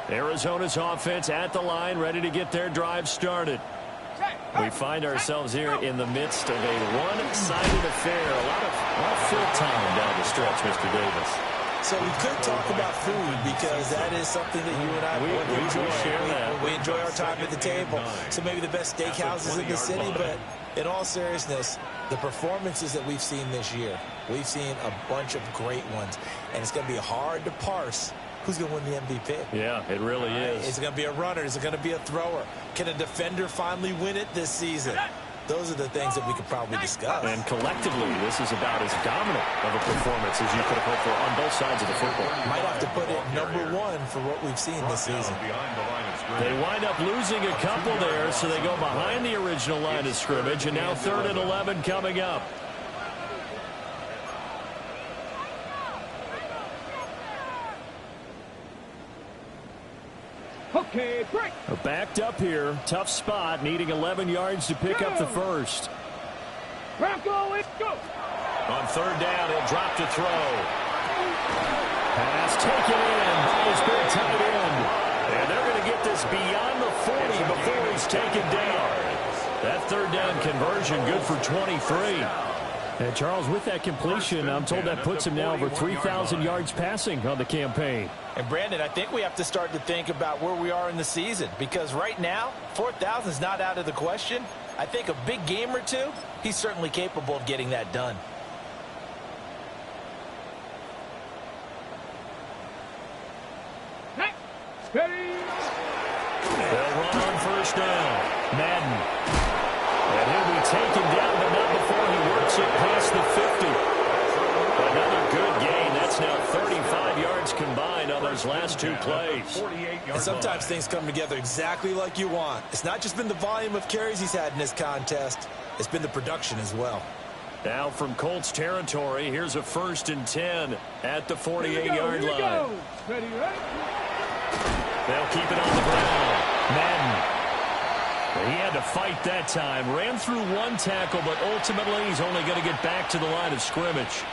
Arizona's offense at the line, ready to get their drive started. We find ourselves here in the midst of a one-sided affair. A lot of fill time down the stretch, Mr. Davis. So we could talk about food because that is something that you and I enjoy. We enjoy our time at the table. So maybe the best steakhouses in the city, but in all seriousness, the performances that we've seen this year, we've seen a bunch of great ones, and it's going to be hard to parse who's going to win the MVP. Yeah, it really is. Is it going to be a runner? Is it going to be a thrower? Can a defender finally win it this season? Those are the things that we could probably discuss. And collectively, this is about as dominant of a performance as you could have hoped for on both sides of the football. Might have to put it #1 for what we've seen this season. They wind up losing a couple there, so they go behind the original line of scrimmage, and now 3rd and 11 coming up. Okay, break. Backed up here. Tough spot, needing 11 yards to pick up the first. Bronco, let's go. On 3rd down, he'll drop to throw. Pass taken in by his big tight end. And they're going to get this beyond the 40 before he's taken down. That 3rd down conversion good for 23. And Charles, with that completion, I'm told that puts him now over 3,000 yards passing on the campaign. And Brandon, I think we have to start to think about where we are in the season, because right now 4,000 is not out of the question. I think a big game or two, he's certainly capable of getting that done. Steady. They'll run on 1st down. Madden. And he'll be taken down, but not before he works it past the 50. Another good gain. That's now 35 yards combined on those last 2 plays. And sometimes things come together exactly like you want. It's not just been the volume of carries he's had in this contest. It's been the production as well. Now from Colts territory, here's a 1st and 10 at the 48-yard line. Ready, right? They'll keep it on the ground. Madden. He had to fight that time. Ran through 1 tackle, but ultimately he's only going to get back to the line of scrimmage.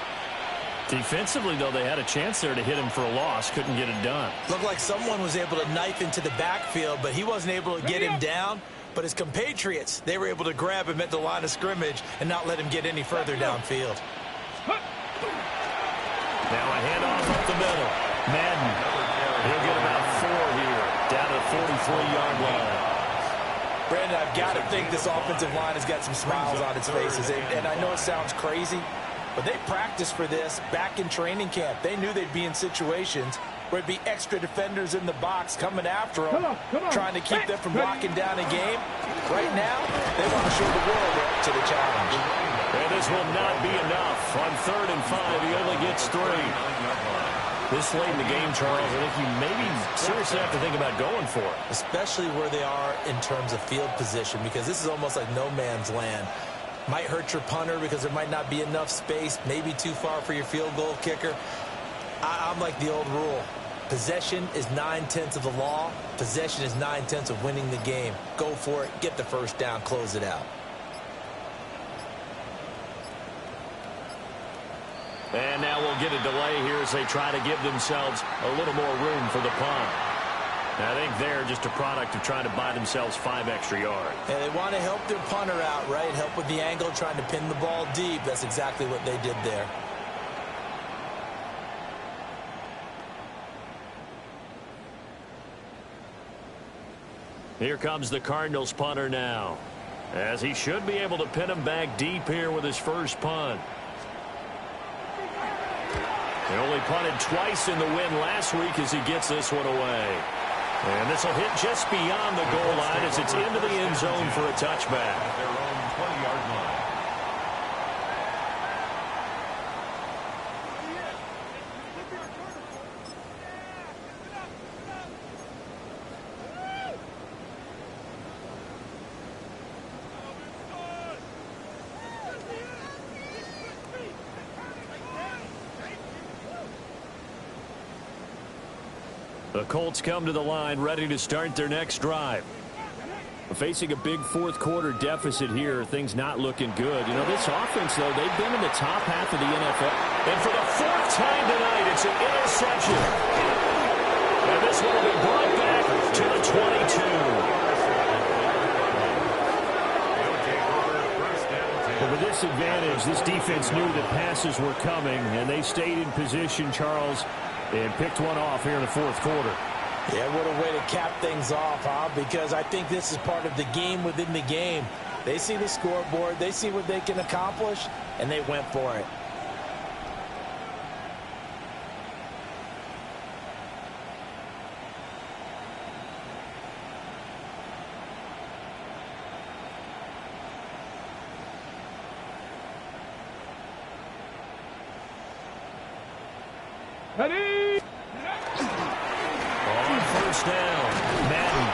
Defensively, though, they had a chance there to hit him for a loss. Couldn't get it done. Looked like someone was able to knife into the backfield, but he wasn't able to get him down. But his compatriots, they were able to grab him at the line of scrimmage and not let him get any further downfield. Now a handoff up the middle. Madden. He'll get about 4 here, down to the 43-yard line. Brandon, I've got to think this offensive line has got some smiles on its faces. And I know it sounds crazy, but they practiced for this back in training camp. They knew they'd be in situations where it'd be extra defenders in the box coming after them, trying to keep them from locking down a game. Right now, they want to show the world they're up to the challenge. And this will not be enough. On 3rd and 5, he only gets 3. This late in the game, Charles, I think you maybe seriously have to think about going for it. Especially where they are in terms of field position, because this is almost like no man's land. Might hurt your punter because there might not be enough space, maybe too far for your field goal kicker. I'm like the old rule. Possession is 9/10 of the law. Possession is 9/10 of winning the game. Go for it. Get the 1st down. Close it out. And now we'll get a delay here as they try to give themselves a little more room for the punt. I think they're just a product of trying to buy themselves 5 extra yards. And they want to help their punter out, right? Help with the angle, trying to pin the ball deep. That's exactly what they did there. Here comes the Cardinals punter now, as he should be able to pin him back deep here with his first punt. He only punted twice in the win last week as he gets this one away. And this will hit just beyond the goal line as it's into the end zone for a touchback. At their own 20-yard line. The Colts come to the line ready to start their next drive. Facing a big fourth quarter deficit here, things not looking good. You know, this offense, though, they've been in the top half of the NFL. And for the fourth time tonight, it's an interception. And this one will be brought back to the 22. But with this advantage, this defense knew that passes were coming, and they stayed in position, Charles, and picked one off here in the fourth quarter. Yeah, what a way to cap things off, huh? Because I think this is part of the game within the game. They see the scoreboard, they see what they can accomplish, and they went for it. Ready? On first down, Madden.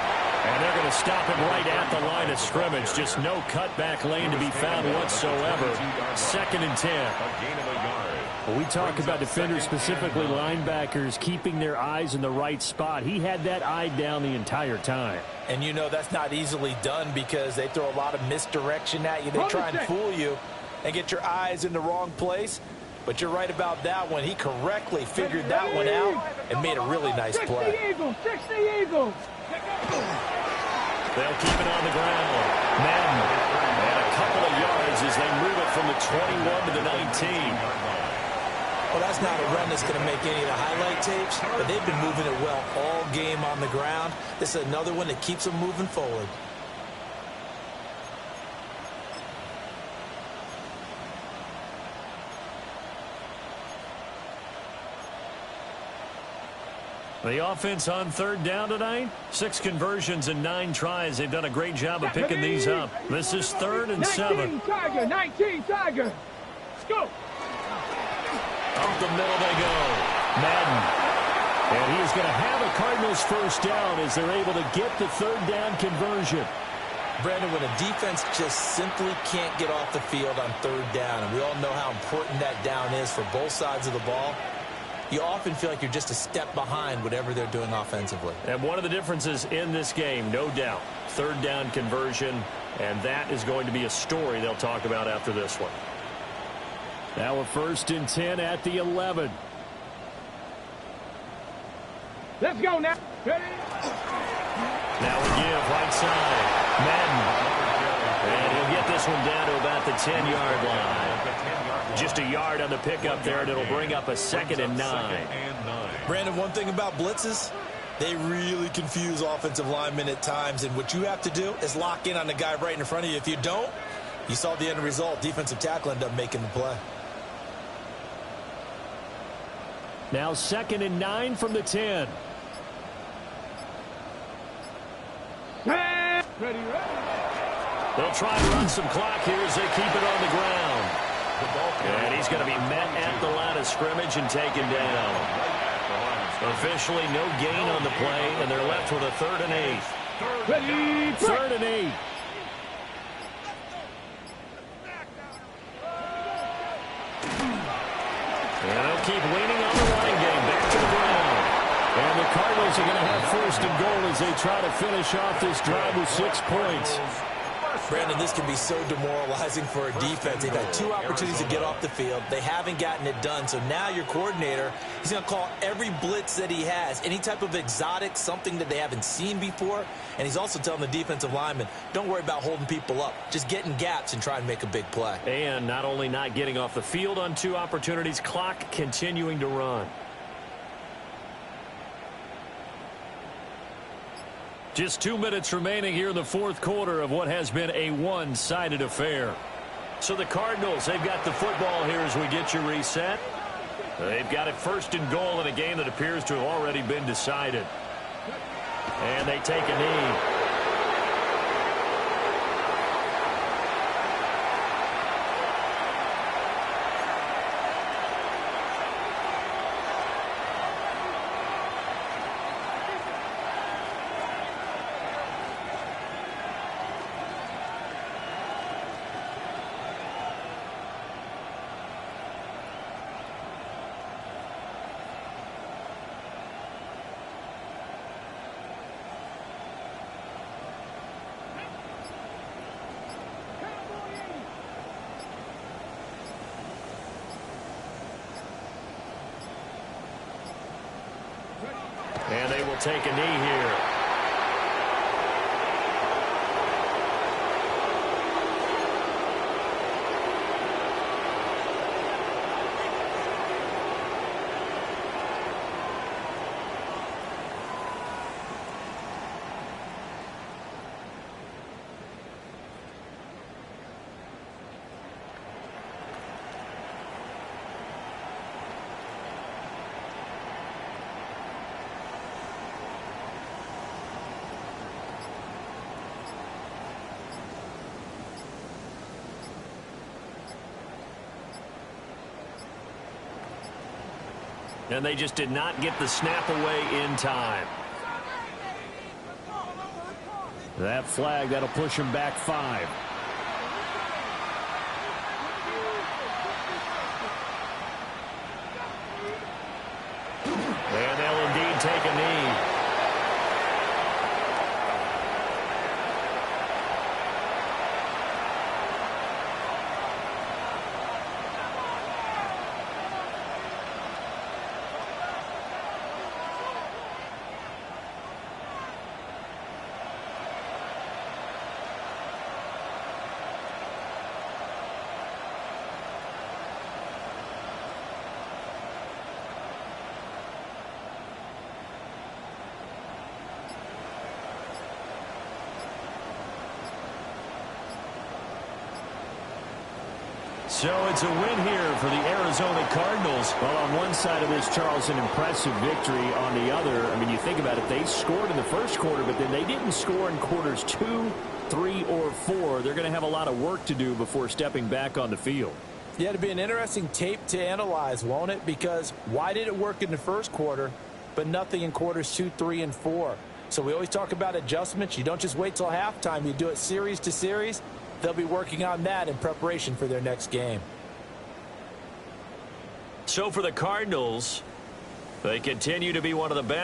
And they're going to stop him right at the line of scrimmage. Just no cutback lane to be found whatsoever. 2nd and 10. A gain of a yard. Well, we talk about defenders, specifically linebackers, keeping their eyes in the right spot. He had that eye down the entire time. And you know that's not easily done because they throw a lot of misdirection at you. They try and fool you and get your eyes in the wrong place. But you're right about that one. He correctly figured that one out and made a really nice play. 60 Eagles, 60 Eagles. They'll keep it on the ground. Madden. And a couple of yards as they move it from the 21 to the 19. Well, that's not a run that's going to make any of the highlight tapes, but they've been moving it well all game on the ground. This is another one that keeps them moving forward. The offense on third down tonight, 6 conversions and 9 tries. They've done a great job of picking these up. This is 3rd and 7. 19 Tiger, 19 Tiger. Let's go. Up the middle they go. Madden. And he is going to have a Cardinals first down as they're able to get the 3rd down conversion. Brandon, when a defense just simply can't get off the field on 3rd down, and we all know how important that down is for both sides of the ball, you often feel like you're just a step behind whatever they're doing offensively. And one of the differences in this game, no doubt, 3rd down conversion, and that is going to be a story they'll talk about after this one. Now a 1st and 10 at the 11. Let's go now. Ready? Now we give right side. Madden. And he'll get this one down to about the 10-yard line. Just a yard on the pickup there, and it'll bring up a 2nd and 9. Brandon, one thing about blitzes, they really confuse offensive linemen at times, and what you have to do is lock in on the guy right in front of you. If you don't, you saw the end result. Defensive tackle ended up making the play. Now 2nd and 9 from the 10. Ready, ready. They'll try to run some clock here as they keep it on the ground. And he's going to be met at the line of scrimmage and taken down. Officially no gain on the play, and they're left with a 3rd and 8. Ready, 3rd and 8. And they'll keep leaning on the running game back to the ground. And the Cardinals are going to have 1st and goal as they try to finish off this drive with 6 points. Brandon, this can be so demoralizing for a defense. They've had 2 opportunities to get off the field. They haven't gotten it done. So now your coordinator, he's going to call every blitz that he has, any type of exotic, something that they haven't seen before. And he's also telling the defensive lineman, don't worry about holding people up. Just get in gaps and try and make a big play. And not only not getting off the field on 2 opportunities, clock continuing to run. Just 2 minutes remaining here in the fourth quarter of what has been a one-sided affair. So the Cardinals, they've got the football here as we get you reset. They've got it first and goal in a game that appears to have already been decided. And they take a knee. And they will take a knee here. And they just did not get the snap away in time. That flag, that'll push him back 5. And they'll indeed take a knee. So it's a win here for the Arizona Cardinals. Well, on one side of this, Charles, an impressive victory. On the other, I mean, you think about it, they scored in the first quarter, but then they didn't score in quarters 2, 3, or 4. They're going to have a lot of work to do before stepping back on the field. Yeah, it'll be an interesting tape to analyze, won't it? Because why did it work in the first quarter, but nothing in quarters 2, 3, and 4? So we always talk about adjustments. You don't just wait till halftime. You do it series to series. They'll be working on that in preparation for their next game. So for the Cardinals, they continue to be one of the best.